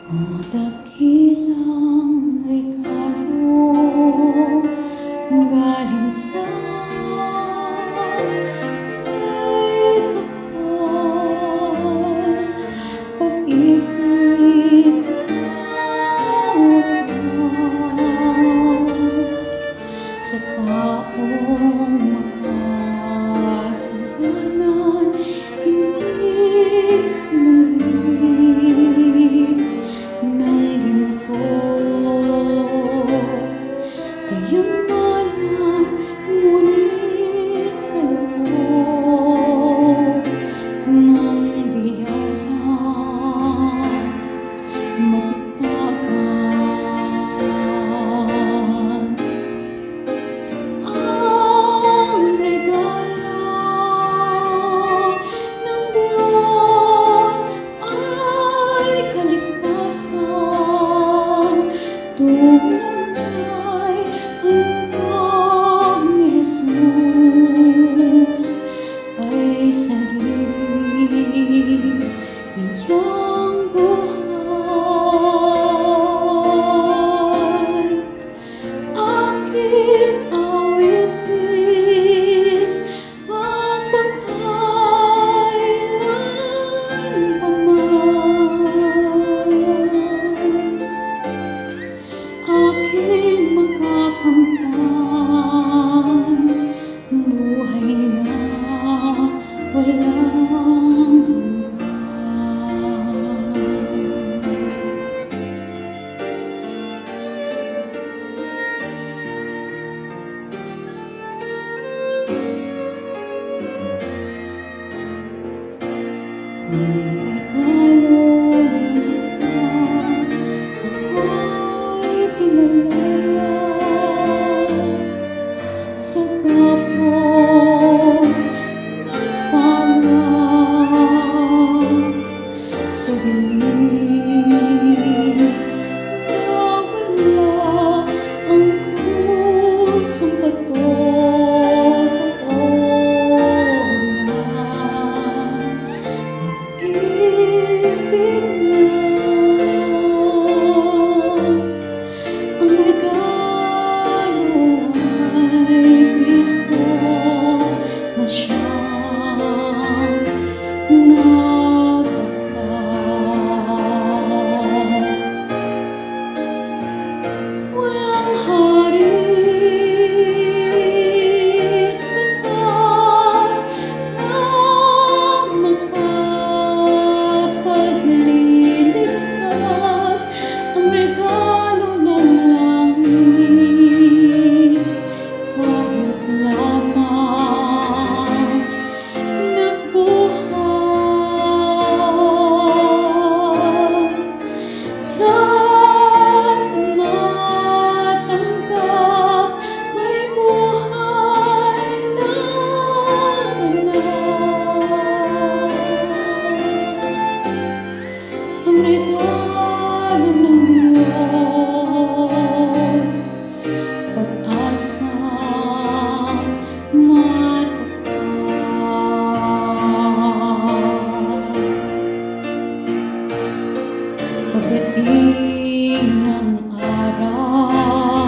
O dakilang regalo galing sa may kapal, pag-ibig na wakas sa taong makasalanan, hindi pinili ng ginto, kayamanan, ngunit kaloob ng biyayang mapitagan. Ang regalo ng Diyos ay kaligtasan, tunay handog ni Jesus ay sarili niyang buhay. Aking awitin magpakailanpaman, aking makakamtan, buhay na walang hanggan. Ang regalo ng ako'y pinalaya sa kapos ng sala, sa dilim na wala ang krus, ang patotoo na pag-ibig niya. Ang regalo ay Kristo na siyang nagbatag. Walang hari, batas na makapagliligtas. Ang regalo ng langit sa Diyos lamang nagbuhay. Sa tumatanggap may buhay na ganap. Ang regalo ng Diyos, pag-asang matatag. Pagdating ng araw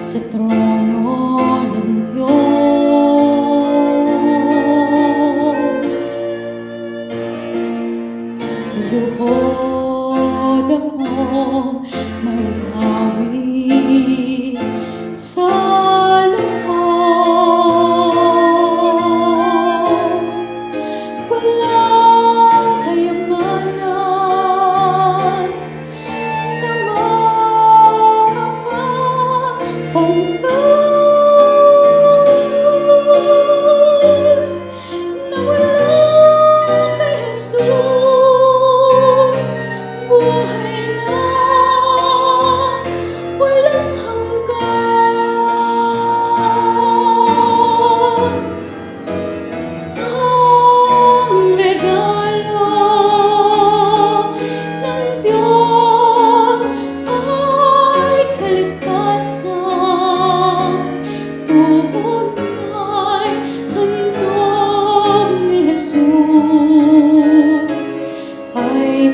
sa trono ng Diyos, luluhod akong may awit sa loob. Walang kayamanan na makakapantay na wala kay Jesus. Buhay na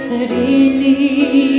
sarili.